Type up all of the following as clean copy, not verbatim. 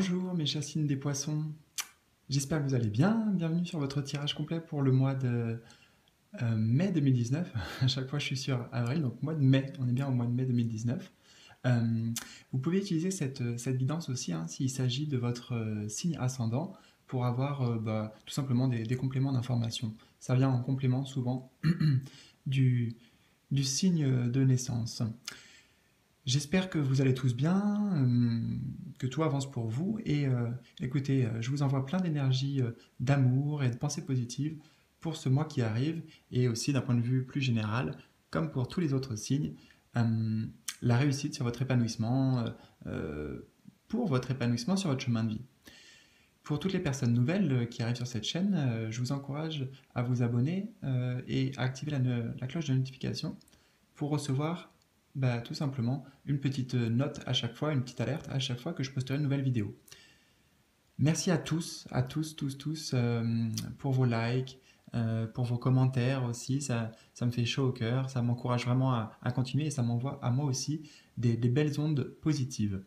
Bonjour mes chers signes des poissons, j'espère que vous allez bien. Bienvenue sur votre tirage complet pour le mois de mai 2019. À chaque fois je suis sur avril, donc mois de mai, on est bien au mois de mai 2019. Vous pouvez utiliser cette guidance aussi s'il s'agit de votre signe ascendant pour avoir tout simplement des compléments d'information. Ça vient en complément souvent du, du signe de naissance. J'espère que vous allez tous bien, que tout avance pour vous et écoutez, je vous envoie plein d'énergie, d'amour et de pensées positives pour ce mois qui arrive et aussi d'un point de vue plus général, comme pour tous les autres signes, euh, la réussite sur votre épanouissement, pour votre épanouissement sur votre chemin de vie. Pour toutes les personnes nouvelles qui arrivent sur cette chaîne, je vous encourage à vous abonner et à activer la cloche de notification pour recevoir tout simplement une petite note à chaque fois, une petite alerte à chaque fois que je posterai une nouvelle vidéo. Merci à tous, pour vos likes, pour vos commentaires aussi, ça me fait chaud au cœur, ça m'encourage vraiment à continuer et ça m'envoie à moi aussi des belles ondes positives.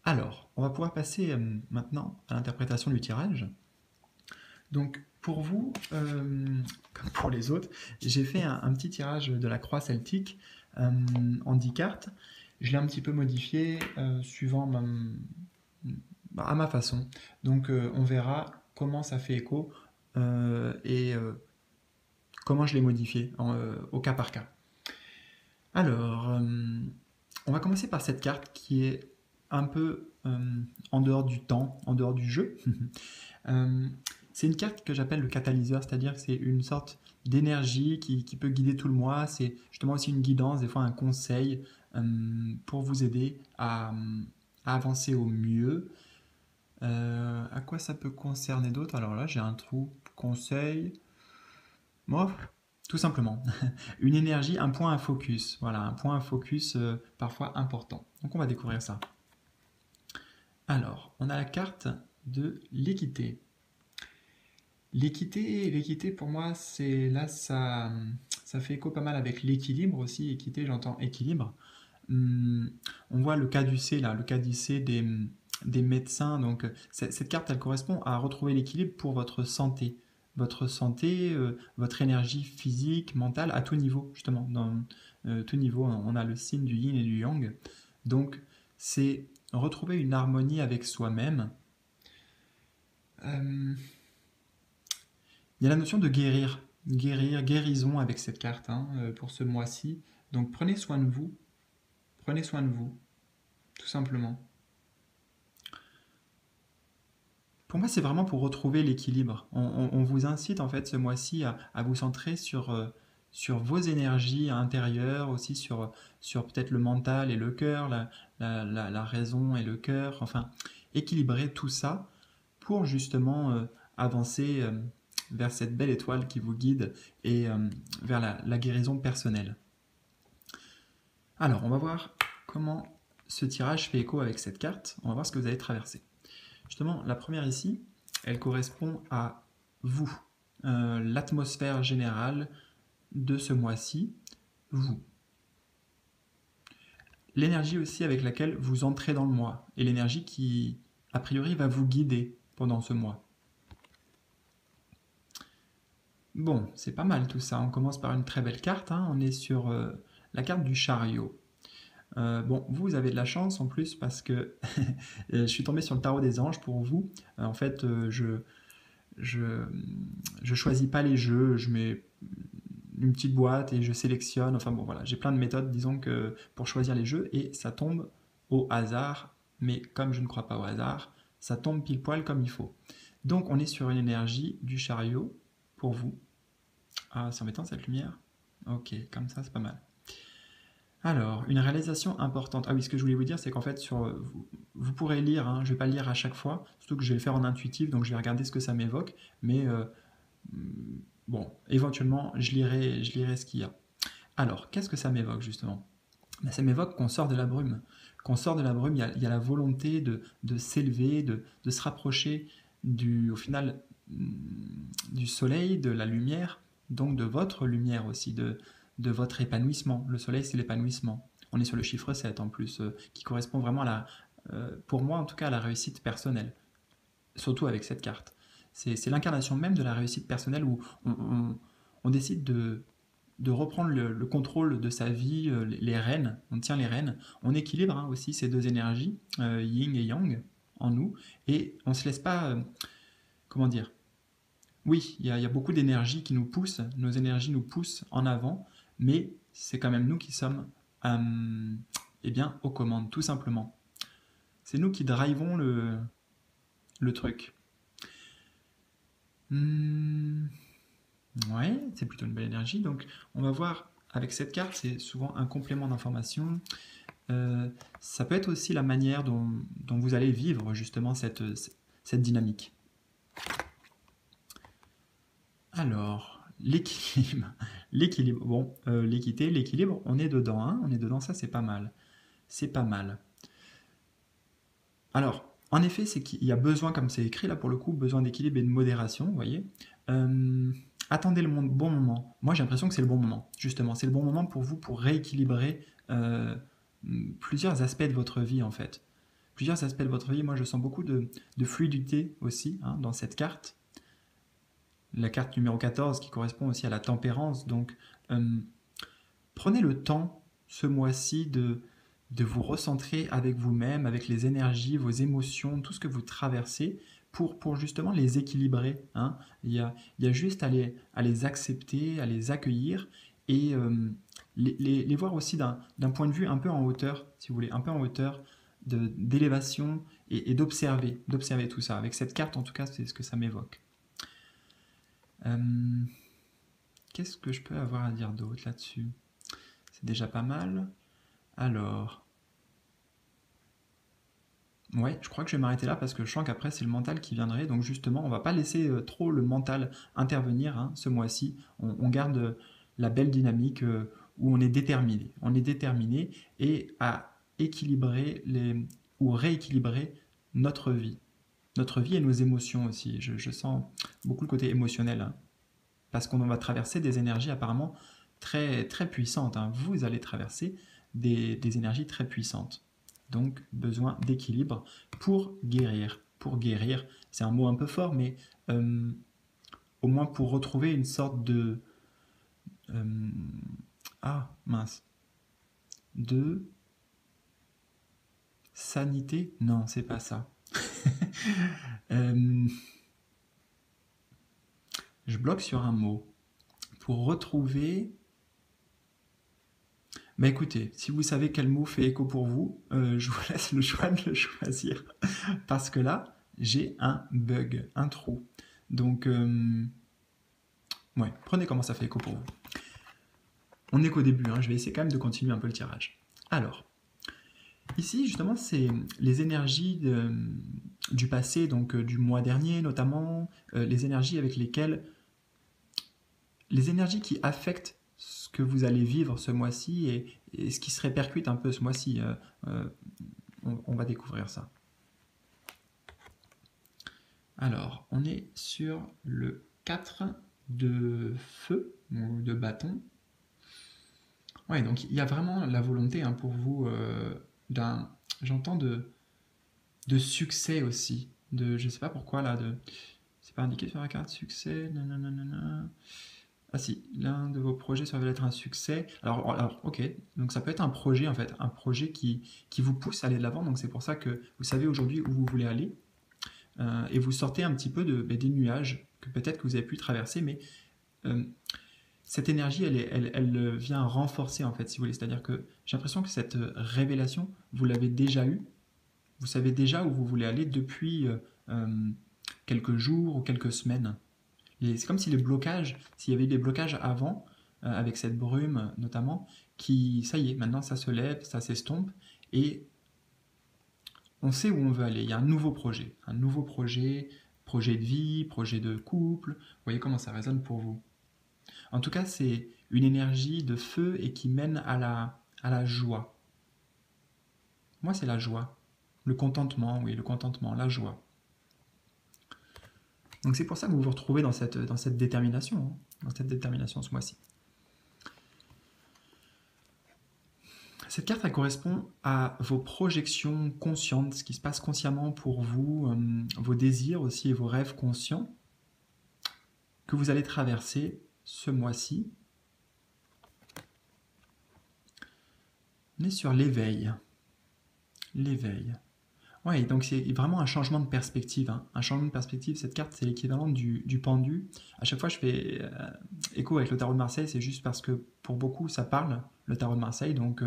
Alors, on va pouvoir passer maintenant à l'interprétation du tirage. Donc, pour vous, comme pour les autres, j'ai fait un petit tirage de la croix celtique en 10 cartes. Je l'ai un petit peu modifié suivant à ma façon. Donc, on verra comment ça fait écho et comment je l'ai modifié au cas par cas. Alors, on va commencer par cette carte qui est un peu en dehors du temps, en dehors du jeu. C'est une carte que j'appelle le catalyseur, c'est-à-dire que c'est une sorte d'énergie qui peut guider tout le mois. C'est justement aussi une guidance, des fois un conseil pour vous aider à avancer au mieux. À quoi ça peut concerner d'autres? Alors là, j'ai un trou conseil. Bon, tout simplement. Une énergie, un point à focus. Voilà, un point à focus parfois important. Donc on va découvrir ça. Alors, on a la carte de l'équité. L'équité pour moi, c'est là ça fait écho pas mal avec l'équilibre aussi. Équité, j'entends équilibre. On voit le caducée là, le caducée des médecins. Donc cette carte, elle correspond à retrouver l'équilibre pour votre santé. Votre santé, votre énergie physique, mentale, à tout niveau, justement. Dans tout niveau, on a le signe du yin et du yang. Donc, c'est retrouver une harmonie avec soi-même. Il y a la notion de guérir, guérison avec cette carte pour ce mois-ci. Donc prenez soin de vous, tout simplement. Pour moi, c'est vraiment pour retrouver l'équilibre. On vous incite en fait ce mois-ci à vous centrer sur vos énergies intérieures, aussi sur peut-être le mental et le cœur, la raison et le cœur, enfin, équilibrer tout ça pour justement avancer vers cette belle étoile qui vous guide et vers la guérison personnelle. Alors, on va voir comment ce tirage fait écho avec cette carte. On va voir ce que vous avez traversé. Justement, la première ici, elle correspond à vous, l'atmosphère générale de ce mois-ci, vous. L'énergie aussi avec laquelle vous entrez dans le mois et l'énergie qui, a priori, va vous guider pendant ce mois. Bon, c'est pas mal tout ça. On commence par une très belle carte. On est sur la carte du chariot. Bon, vous avez de la chance en plus parce que je suis tombé sur le tarot des anges pour vous. En fait, je choisis pas les jeux, je mets une petite boîte et je sélectionne. Enfin bon, voilà, j'ai plein de méthodes, disons que pour choisir les jeux et ça tombe au hasard. Mais comme je ne crois pas au hasard, ça tombe pile poil comme il faut. Donc on est sur une énergie du chariot pour vous. Ah, c'est embêtant cette lumière. Ok, comme ça c'est pas mal. Alors, une réalisation importante. Ah oui, ce que je voulais vous dire, c'est qu'en fait, vous pourrez lire, je ne vais pas lire à chaque fois, surtout que je vais le faire en intuitif, donc je vais regarder ce que ça m'évoque, mais bon, éventuellement, je lirai ce qu'il y a. Alors, qu'est-ce que ça m'évoque, justement? Ça m'évoque qu'on sort de la brume. Qu'on sort de la brume, il y a la volonté de s'élever, de se rapprocher, au final, du soleil, de la lumière, donc de votre lumière aussi, de votre épanouissement. Le soleil, c'est l'épanouissement. On est sur le chiffre 7 en plus, qui correspond vraiment pour moi en tout cas, à la réussite personnelle, surtout avec cette carte. C'est l'incarnation même de la réussite personnelle où on décide de reprendre le contrôle de sa vie, les rênes, on tient les rênes, on équilibre hein, aussi ces deux énergies, yin et yang, en nous, et on ne se laisse pas, comment dire, oui, il y a beaucoup d'énergie qui nous pousse, nos énergies nous poussent en avant, mais c'est quand même nous qui sommes eh bien, aux commandes, tout simplement. C'est nous qui drivons le truc. Ouais, c'est plutôt une belle énergie. Donc, on va voir avec cette carte, c'est souvent un complément d'information. Ça peut être aussi la manière dont vous allez vivre justement cette dynamique. Alors, l'équilibre. L'équilibre. Bon, l'équité, l'équilibre, on est dedans. Hein, on est dedans, ça c'est pas mal. C'est pas mal. Alors, en effet, c'est qu'il y a besoin, comme c'est écrit là pour le coup, besoin d'équilibre et de modération, vous voyez. Attendez le bon moment. Moi, j'ai l'impression que c'est le bon moment, justement. C'est le bon moment pour vous pour rééquilibrer plusieurs aspects de votre vie, en fait. Plusieurs aspects de votre vie. Moi, je sens beaucoup de fluidité aussi hein, dans cette carte. La carte numéro 14 qui correspond aussi à la tempérance. Donc, prenez le temps ce mois-ci de vous recentrer avec vous-même, avec les énergies, vos émotions, tout ce que vous traversez, pour justement les équilibrer. Hein. Il y a juste à les accepter, à les accueillir et les voir aussi d'un point de vue un peu en hauteur, si vous voulez, un peu en hauteur d'élévation et d'observer tout ça. Avec cette carte, en tout cas, c'est ce que ça m'évoque. Qu'est-ce que je peux avoir à dire d'autre là-dessus? C'est déjà pas mal. Alors, ouais, je crois que je vais m'arrêter là parce que je sens qu'après c'est le mental qui viendrait. Donc justement, on va pas laisser trop le mental intervenir hein, ce mois-ci. On garde la belle dynamique où on est déterminé. On est déterminé et à équilibrer ou rééquilibrer notre vie. Notre vie et nos émotions aussi. Je sens beaucoup le côté émotionnel. Hein, parce qu'on va traverser des énergies apparemment très, très puissantes. Hein. Vous allez traverser des énergies très puissantes. Donc, besoin d'équilibre pour guérir. Pour guérir, c'est un mot un peu fort, mais au moins pour retrouver une sorte de... de sanité. Non, c'est pas ça. Je bloque sur un mot. Pour retrouver... Bah écoutez, si vous savez quel mot fait écho pour vous, je vous laisse le choix de le choisir. Parce que là, j'ai un bug, un trou. Donc, ouais, prenez comment ça fait écho pour vous. On n'est qu'au début, hein, je vais essayer quand même de continuer un peu le tirage. Alors, ici, justement, c'est les énergies du passé, donc du mois dernier notamment, les énergies avec lesquelles... Les énergies qui affectent ce que vous allez vivre ce mois-ci et ce qui se répercute un peu ce mois-ci. On va découvrir ça. Alors, on est sur le 4 de feu, ou de bâton. Ouais, donc il y a vraiment la volonté hein, pour vous j'entends de succès aussi. Je sais pas pourquoi là, c'est pas indiqué sur la carte, succès, nanana. Ah si, l'un de vos projets ça va être un succès. Alors, ok, donc ça peut être un projet en fait, un projet qui vous pousse à aller de l'avant, donc c'est pour ça que vous savez aujourd'hui où vous voulez aller, et vous sortez un petit peu des nuages que peut-être que vous avez pu traverser, mais cette énergie, elle vient renforcer en fait, si vous voulez. C'est-à-dire que j'ai l'impression que cette révélation, vous l'avez déjà eue, vous savez déjà où vous voulez aller depuis quelques jours ou quelques semaines. C'est comme si les blocages, s'il y avait des blocages avant, avec cette brume notamment, ça y est, maintenant ça se lève, ça s'estompe, et on sait où on veut aller. Il y a un nouveau projet, projet de vie, projet de couple. Vous voyez comment ça résonne pour vous. En tout cas, c'est une énergie de feu et qui mène à la joie. Moi, c'est la joie. Le contentement, oui, le contentement, la joie. Donc c'est pour ça que vous vous retrouvez dans cette détermination, hein, dans cette détermination ce mois-ci. Cette carte, elle correspond à vos projections conscientes, ce qui se passe consciemment pour vous, vos désirs aussi et vos rêves conscients que vous allez traverser ce mois-ci. On est sur l'éveil. L'éveil. Ouais, donc c'est vraiment un changement de perspective, hein. Un changement de perspective, cette carte, c'est l'équivalent du pendu. À chaque fois, je fais écho avec le tarot de Marseille, c'est juste parce que pour beaucoup, ça parle, le tarot de Marseille. Donc,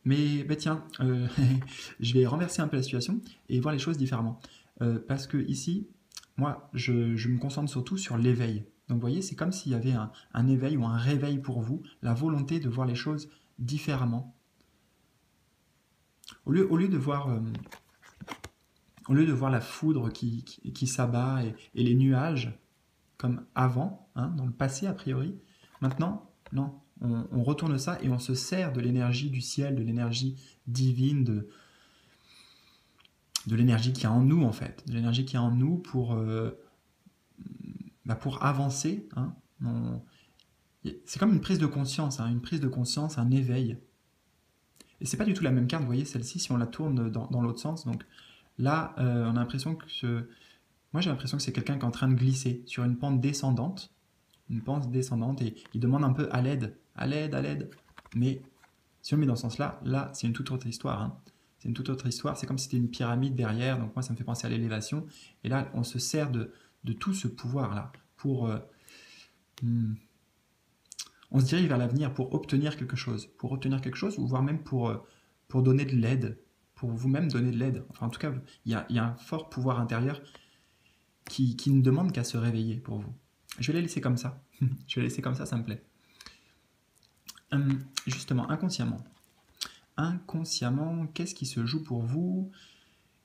mais bah, tiens, je vais renverser un peu la situation et voir les choses différemment. Parce que ici, moi, je me concentre surtout sur l'éveil. Donc, vous voyez, c'est comme s'il y avait un éveil ou un réveil pour vous, la volonté de voir les choses différemment. Au lieu de voir la foudre qui s'abat et les nuages, comme avant, hein, dans le passé a priori, maintenant, non, on retourne ça et on se sert de l'énergie du ciel, de l'énergie divine, de l'énergie qui est en nous en fait, de l'énergie qui est en nous pour avancer. Hein. C'est comme une prise de conscience, hein, un éveil. Et c'est pas du tout la même carte, vous voyez, celle-ci, si on la tourne dans l'autre sens. Donc là, on a l'impression que moi, j'ai l'impression que c'est quelqu'un qui est en train de glisser sur une pente descendante, et il demande un peu à l'aide, à l'aide, à l'aide. Mais si on le met dans ce sens-là, là, c'est une toute autre histoire. Hein. C'est une toute autre histoire. C'est comme si c'était une pyramide derrière. Donc moi, ça me fait penser à l'élévation. Et là, on se sert de tout ce pouvoir-là pour... on se dirige vers l'avenir pour obtenir quelque chose. Pour obtenir quelque chose, ou voire même pour donner de l'aide. Pour vous-même donner de l'aide. Enfin, en tout cas, il y a un fort pouvoir intérieur qui ne demande qu'à se réveiller pour vous. Je vais les laisser comme ça. Je vais les laisser comme ça me plaît. Justement, inconsciemment. Inconsciemment, qu'est-ce qui se joue pour vous?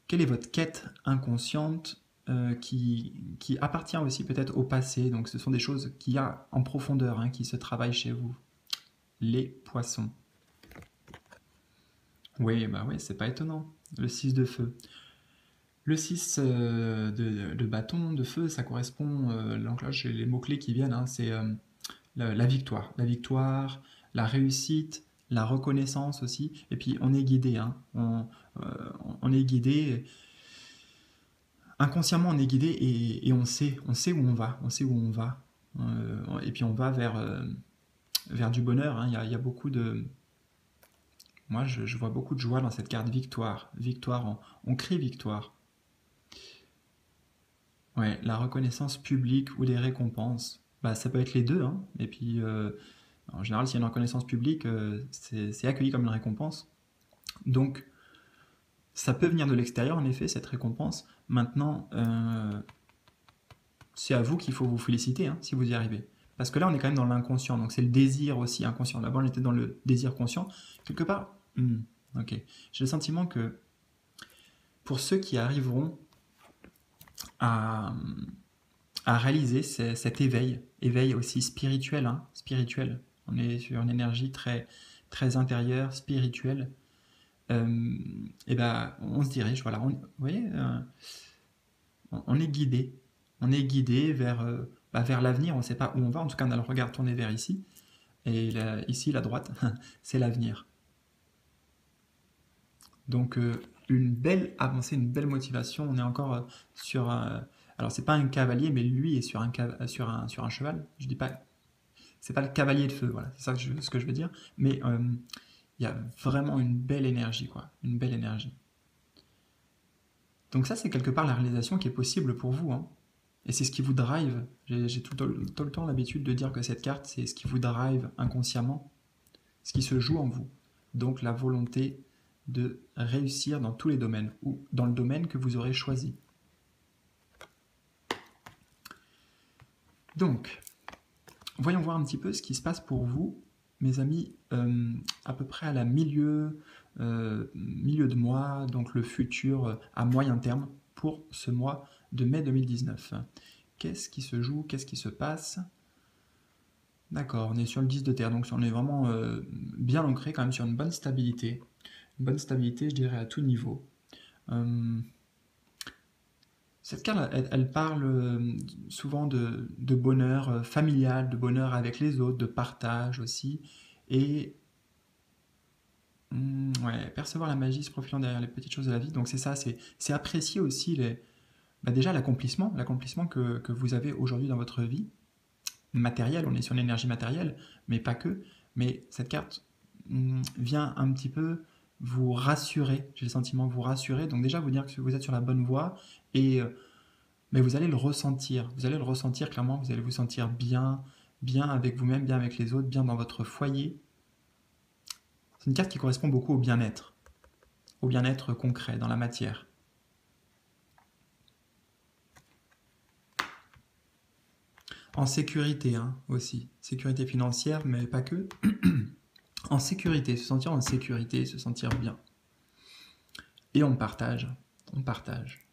Quelle est votre quête inconsciente qui appartient aussi peut-être au passé? Donc ce sont des choses qu'il y a en profondeur, hein, qui se travaillent chez vous. Les poissons. Oui, bah oui, c'est pas étonnant. Le 6 de feu. Le 6 de bâton, de feu, ça correspond, donc là j'ai les mots-clés qui viennent, hein, c'est la victoire. La victoire, la réussite, la reconnaissance aussi. Et puis on est guidé, hein, on est guidé, inconsciemment on est guidé et on sait où on va. On sait où on va. Et puis on va vers du bonheur, hein. Il y a beaucoup de... Moi je vois beaucoup de joie dans cette carte victoire. Victoire, on crie victoire. Ouais, la reconnaissance publique ou les récompenses, bah, ça peut être les deux, hein. Et puis, en général, s'il y a une reconnaissance publique, c'est accueilli comme une récompense. Donc, ça peut venir de l'extérieur, en effet, cette récompense. Maintenant, c'est à vous qu'il faut vous féliciter, hein, si vous y arrivez. Parce que là, on est quand même dans l'inconscient, donc c'est le désir aussi inconscient. D'abord, on était dans le désir conscient. Quelque part, ok. J'ai le sentiment que pour ceux qui arriveront à réaliser cet éveil aussi spirituel, hein, spirituel. On est sur une énergie très, très intérieure, spirituelle. Et ben, on se dirige, voilà. Vous voyez, on est guidé vers l'avenir. On ne sait pas où on va. En tout cas, on a le regard tourné vers ici. Et là, ici, la droite, c'est l'avenir. Donc, une belle avancée, une belle motivation. On est encore sur... alors, c'est pas un cavalier, mais lui est sur un cheval. Je dis pas... C'est pas le cavalier de feu, voilà. C'est ça ce que je veux dire. Mais il y a vraiment une belle énergie, quoi. Une belle énergie. Donc ça, c'est quelque part la réalisation qui est possible pour vous, hein. Et c'est ce qui vous drive. J'ai tout le temps l'habitude de dire que cette carte, c'est ce qui vous drive inconsciemment, ce qui se joue en vous. Donc la volonté de réussir dans tous les domaines, ou dans le domaine que vous aurez choisi. Donc, voyons voir un petit peu ce qui se passe pour vous, mes amis, à peu près à la milieu de mois, donc le futur à moyen terme pour ce mois de mai 2019. Qu'est-ce qui se joue? Qu'est-ce qui se passe? D'accord, on est sur le 10 de terre, donc on est vraiment bien ancré quand même sur une bonne stabilité. Une bonne stabilité, je dirais, à tout niveau. Cette carte, elle parle souvent de bonheur familial, de bonheur avec les autres, de partage aussi. Et Ouais, percevoir la magie se profilant derrière les petites choses de la vie. Donc c'est ça, c'est apprécier aussi déjà l'accomplissement que vous avez aujourd'hui dans votre vie matérielle. On est sur l'énergie matérielle, mais pas que. Mais cette carte vient un petit peu vous rassurer. J'ai le sentiment vous rassurer. Donc déjà vous dire que vous êtes sur la bonne voie et mais vous allez le ressentir. Vous allez le ressentir clairement. Vous allez vous sentir bien, bien avec vous-même, bien avec les autres, bien dans votre foyer. C'est une carte qui correspond beaucoup au bien-être concret dans la matière. En sécurité hein, aussi, sécurité financière, mais pas que. En sécurité, se sentir en sécurité, se sentir bien. Et on partage, on partage.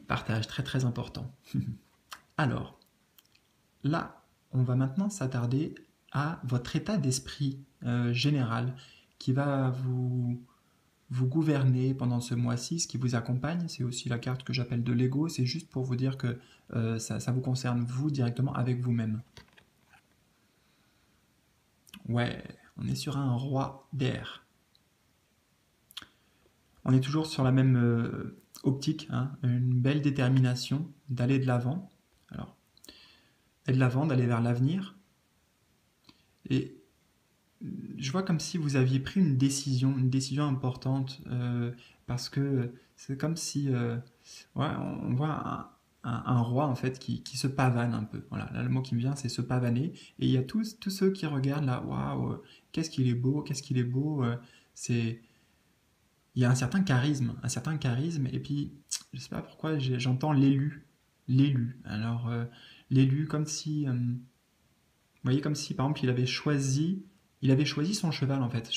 Partage, très très important. Alors, là, on va maintenant s'attarder à votre état d'esprit général qui va vous gouverner pendant ce mois-ci, ce qui vous accompagne. C'est aussi la carte que j'appelle de l'ego. C'est juste pour vous dire que ça vous concerne vous directement avec vous-même. Ouais, on est sur un roi d'air. On est toujours sur la même optique, hein, une belle détermination d'aller de l'avant. Alors, d'aller de l'avant, d'aller vers l'avenir. Et je vois comme si vous aviez pris une décision importante, parce que c'est comme si, ouais, on voit un roi en fait qui se pavane un peu. Voilà, là le mot qui me vient c'est se pavaner. Et il y a tous ceux qui regardent là, waouh, qu'est-ce qu'il est beau. C'est, il y a un certain charisme. Et puis je sais pas pourquoi j'entends l'élu. Alors l'élu comme si, vous voyez comme si par exemple il avait choisi son cheval en fait,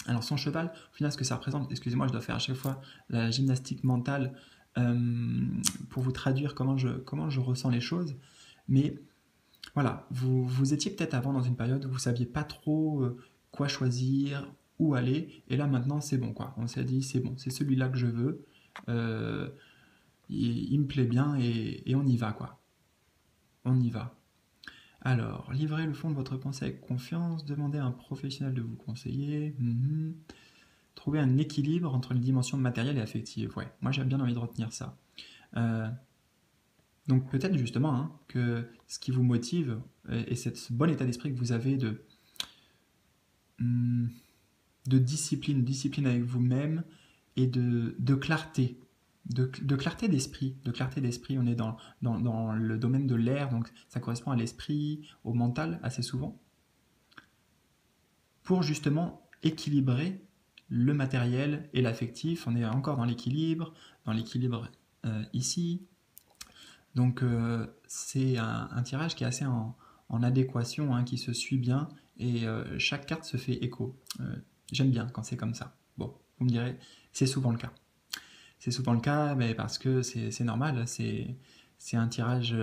alors son cheval, au final ce que ça représente, excusez-moi je dois faire à chaque fois la gymnastique mentale pour vous traduire comment je ressens les choses, mais voilà, vous étiez peut-être avant dans une période où vous saviez pas trop quoi choisir, où aller, et là maintenant c'est bon quoi, on s'est dit c'est bon, c'est celui-là que je veux, euh, il me plaît bien et on y va quoi, on y va. Alors, livrez le fond de votre pensée avec confiance, demandez à un professionnel de vous conseiller. Trouver un équilibre entre les dimensions matérielles et affectives. Ouais, moi j'ai bien envie de retenir ça. Euh, donc peut-être justement hein, que ce qui vous motive et ce bon état d'esprit que vous avez hum, de discipline avec vous-même et de clarté, de clarté d'esprit. De clarté d'esprit, on est dans le domaine de l'air, donc ça correspond à l'esprit, au mental assez souvent, pour justement équilibrer le matériel et l'affectif. On est encore dans l'équilibre ici. Donc c'est un tirage qui est assez en adéquation, hein, qui se suit bien, et chaque carte se fait écho. J'aime bien quand c'est comme ça. Bon, vous me direz, c'est souvent le cas. C'est souvent le cas, mais parce que c'est normal, c'est un tirage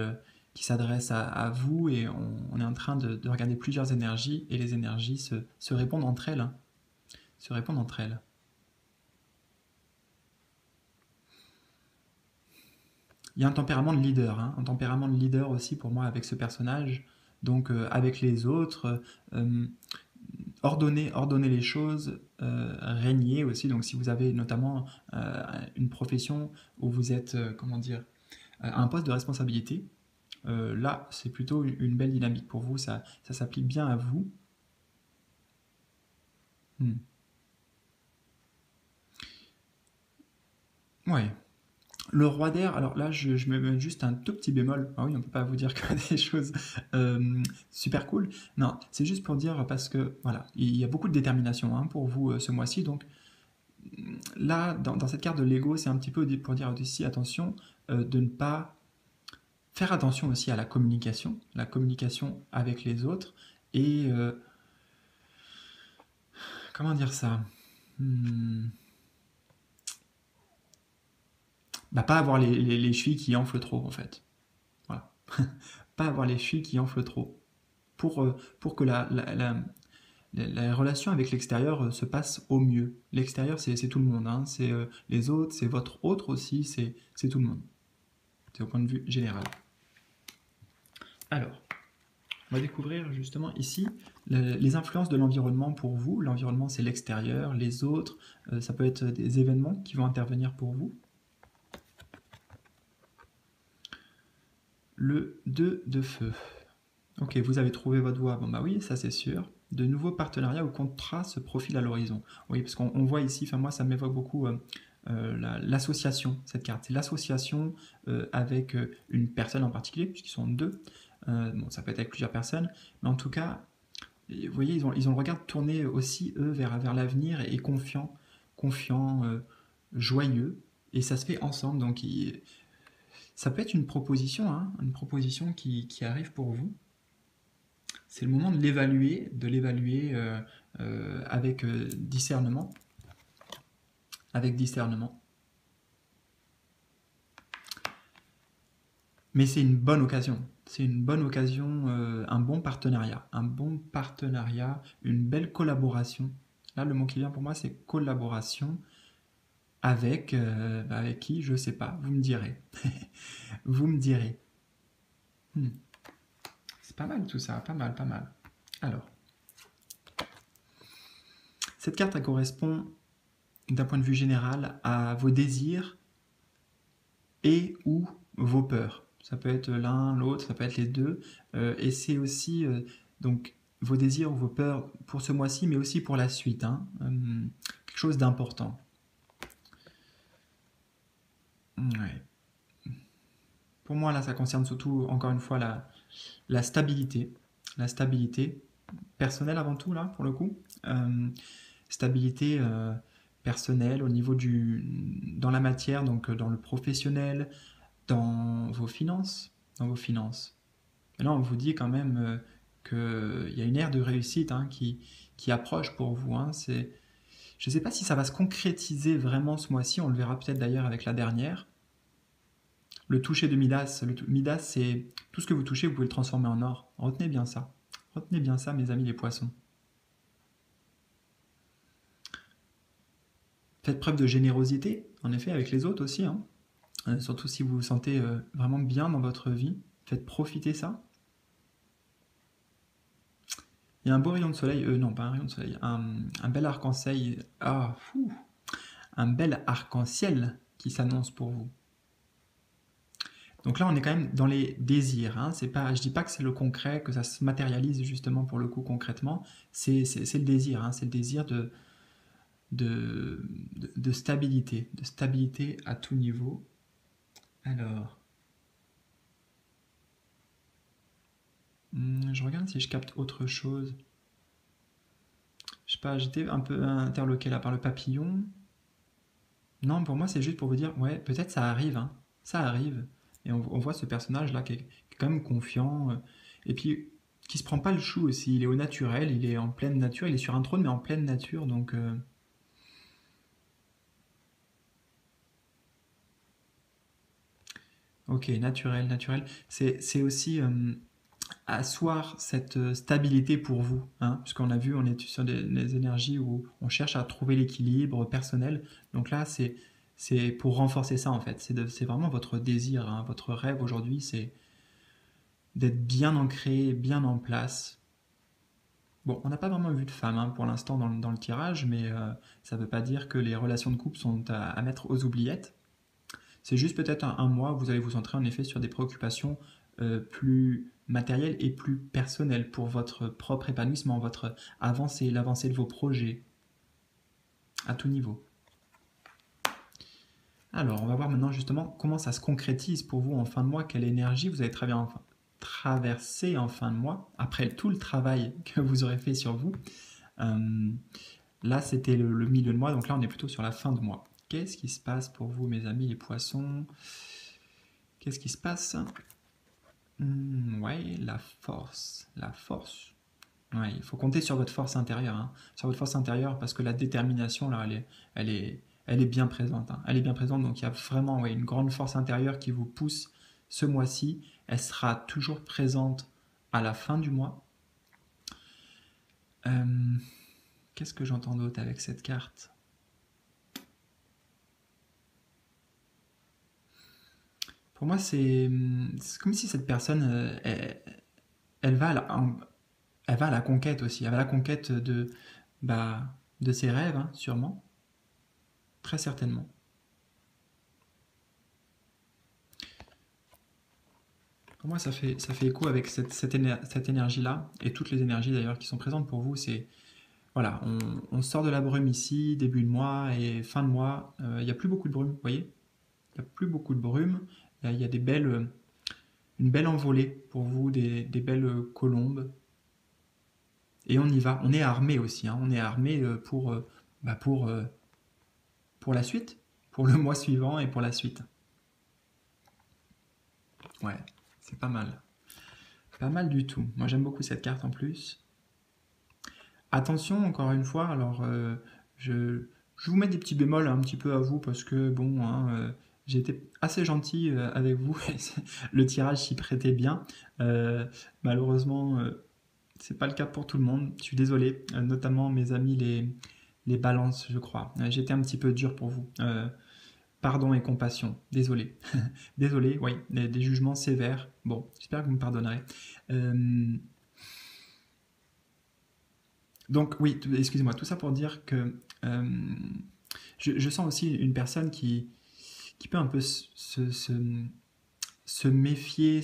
qui s'adresse à vous, et on est en train de regarder plusieurs énergies, et les énergies se répondent entre elles. Hein, se répondent entre elles. Il y a un tempérament de leader, hein, un tempérament de leader aussi pour moi avec ce personnage. Donc avec les autres, ordonner les choses, régner aussi. Donc si vous avez notamment une profession où vous êtes, comment dire, à un poste de responsabilité, là c'est plutôt une belle dynamique pour vous, ça s'applique bien à vous. Hmm. Ouais. Le roi d'air, alors là, je me mets juste un tout petit bémol. Ah oui, on peut pas vous dire que des choses super cool. Non, c'est juste pour dire parce que voilà, il y a beaucoup de détermination hein, pour vous ce mois-ci. Donc là, dans cette carte de Lego, c'est un petit peu pour dire aussi attention de ne pas faire attention aussi à la communication avec les autres et comment dire ça. Hmm, Bah, pas avoir les chevilles qui enflent trop en fait. Voilà. Pas avoir les chevilles qui enflent trop. Pour que la relation avec l'extérieur se passe au mieux. L'extérieur, c'est tout le monde, hein. C'est les autres, c'est votre autre aussi, c'est tout le monde. C'est au point de vue général. Alors, On va découvrir justement ici les influences de l'environnement pour vous. L'environnement, c'est l'extérieur, les autres, ça peut être des événements qui vont intervenir pour vous. Le 2 de feu. Ok, vous avez trouvé votre voie. Bon bah oui, ça c'est sûr. De nouveaux partenariats ou contrats se profilent à l'horizon. Oui, parce qu'on voit ici, enfin moi ça m'évoque beaucoup l'association, cette carte. C'est l'association avec une personne en particulier, puisqu'ils sont deux. Bon, ça peut être avec plusieurs personnes, mais en tout cas, vous voyez, ils ont le regard tourné aussi, eux, vers l'avenir et confiant, joyeux, et ça se fait ensemble. Donc ça peut être une proposition, hein, une proposition qui arrive pour vous. C'est le moment de l'évaluer avec discernement. Avec discernement. Mais c'est une bonne occasion. C'est une bonne occasion, un bon partenariat. Un bon partenariat, une belle collaboration. Là, le mot qui vient pour moi, c'est collaboration. Avec qui, je ne sais pas. Vous me direz. Vous me direz. C'est pas mal tout ça. Pas mal, pas mal. Alors. Cette carte, elle correspond, d'un point de vue général, à vos désirs et ou vos peurs. Ça peut être l'un, l'autre, ça peut être les deux. Et c'est aussi donc vos désirs ou vos peurs pour ce mois-ci, mais aussi pour la suite. Hein. Quelque chose d'important. Ouais. Pour moi, là, ça concerne surtout, encore une fois, la stabilité. La stabilité personnelle avant tout, là, pour le coup. Stabilité personnelle au niveau dans la matière, donc dans le professionnel, dans vos finances. Et là, on vous dit quand même qu'il y a une ère de réussite hein, qui approche pour vous. Hein. Je ne sais pas si ça va se concrétiser vraiment ce mois-ci, on le verra peut-être d'ailleurs avec la dernière. Le toucher de Midas, Midas, c'est tout ce que vous touchez, vous pouvez le transformer en or. Retenez bien ça. Retenez bien ça, mes amis les poissons. Faites preuve de générosité, en effet, avec les autres aussi. Hein. Surtout si vous vous sentez vraiment bien dans votre vie. Faites profiter ça. Il y a un beau rayon de soleil, non pas un rayon de soleil, un bel arc-en-ciel, un bel arc-en-ciel qui s'annonce pour vous. Donc là, on est quand même dans les désirs. Hein. Je ne dis pas que c'est le concret, que ça se matérialise justement pour le coup concrètement. C'est le désir. Hein. C'est le désir de stabilité à tout niveau. Alors, je regarde si je capte autre chose. Je sais pas, j'étais un peu interloqué là par le papillon. Non, pour moi, c'est juste pour vous dire, ouais, peut-être ça arrive. Hein. Ça arrive. Et on voit ce personnage-là qui est quand même confiant. Et puis, qui se prend pas le chou aussi. Il est au naturel, il est en pleine nature. Il est sur un trône, mais en pleine nature. Donc, ok, naturel. C'est aussi asseoir cette stabilité pour vous. Hein, puisqu'on a vu, on est sur des énergies où on cherche à trouver l'équilibre personnel. Donc là, c'est pour renforcer ça en fait. C'est vraiment votre désir, hein, votre rêve aujourd'hui, c'est d'être bien ancré, bien en place. Bon, on n'a pas vraiment vu de femme hein, pour l'instant dans le tirage, mais ça ne veut pas dire que les relations de couple sont à mettre aux oubliettes. C'est juste peut-être un mois où vous allez vous centrer en effet sur des préoccupations plus matérielles et plus personnelles pour votre propre épanouissement, votre avancée, l'avancée de vos projets à tout niveau. Alors, on va voir maintenant justement comment ça se concrétise pour vous en fin de mois, quelle énergie vous allez traverser en fin de mois, après tout le travail que vous aurez fait sur vous. Là, c'était le milieu de mois, donc là, on est plutôt sur la fin de mois. Qu'est-ce qui se passe pour vous, mes amis les poissons? Qu'est-ce qui se passe? Ouais, la force. Ouais, il faut compter sur votre force intérieure, hein. Sur votre force intérieure, parce que la détermination, là, elle est bien présente. Hein. Elle est bien présente, donc il y a vraiment ouais, une grande force intérieure qui vous pousse ce mois-ci. Elle sera toujours présente à la fin du mois. Qu'est-ce que j'entends d'autre avec cette carte? Pour moi, c'est comme si cette personne, elle va à elle va à la conquête aussi. Elle va à la conquête de ses rêves, hein, sûrement, très certainement. Pour moi, ça fait écho avec cette énergie-là, et toutes les énergies d'ailleurs qui sont présentes pour vous. C'est, voilà, on sort de la brume ici, début de mois et fin de mois. Il n'y a plus beaucoup de brume, vous voyez? Il n'y a plus beaucoup de brume. Il y a une belle envolée pour vous, des belles colombes. Et on y va. On est armé aussi, hein. On est armé bah, pour la suite, pour le mois suivant et pour la suite. Ouais, c'est pas mal. Pas mal du tout. Moi, j'aime beaucoup cette carte en plus. Attention, encore une fois, alors je vous mets des petits bémols un petit peu à vous parce que, bon, hein, j'ai été assez gentil avec vous. Le tirage s'y prêtait bien. Malheureusement, c'est pas le cas pour tout le monde. Je suis désolé, notamment mes amis les balances, je crois. J'étais un petit peu dur pour vous. Pardon et compassion. Désolé. Désolé, oui, des jugements sévères. Bon, j'espère que vous me pardonnerez. Euh, donc, oui, excusez-moi, tout ça pour dire que je sens aussi une personne qui peut un peu se méfier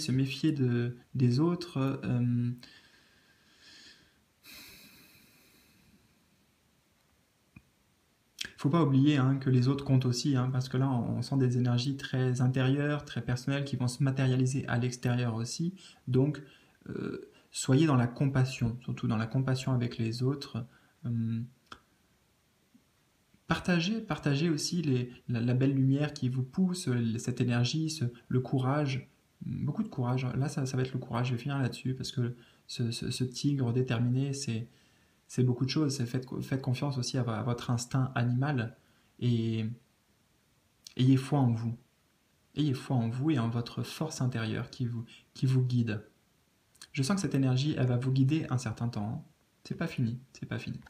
des autres. Faut pas oublier, hein, que les autres comptent aussi, hein, parce que là, on sent des énergies très intérieures, très personnelles, qui vont se matérialiser à l'extérieur aussi. Donc, soyez dans la compassion, surtout dans la compassion avec les autres. Euh, partagez aussi la belle lumière qui vous pousse, cette énergie, le courage. Beaucoup de courage. Là, ça va être le courage. Je vais finir là-dessus, parce que ce tigre déterminé, c'est beaucoup de choses. Faites confiance aussi à votre instinct animal, et ayez foi en vous. Ayez foi en vous et en votre force intérieure qui vous guide. Je sens que cette énergie, elle va vous guider un certain temps, hein. C'est pas fini, c'est pas fini.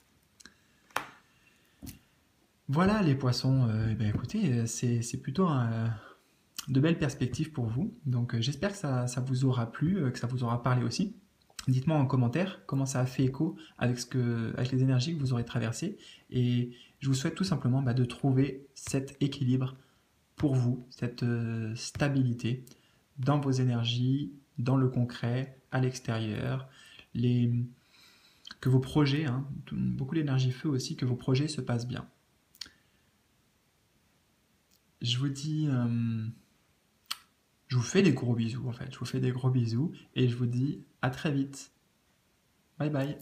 Voilà les poissons. Ben écoutez, c'est plutôt de belles perspectives pour vous. Donc j'espère que ça vous aura plu, que ça vous aura parlé aussi. Dites-moi en commentaire comment ça a fait écho avec les énergies que vous aurez traversées. Et je vous souhaite tout simplement, de trouver cet équilibre pour vous, cette stabilité dans vos énergies, dans le concret, à l'extérieur, les, que vos projets, hein, beaucoup d'énergie feu aussi, que vos projets se passent bien. Je vous dis, je vous fais des gros bisous en fait, je vous fais des gros bisous et je vous dis à très vite. Bye bye.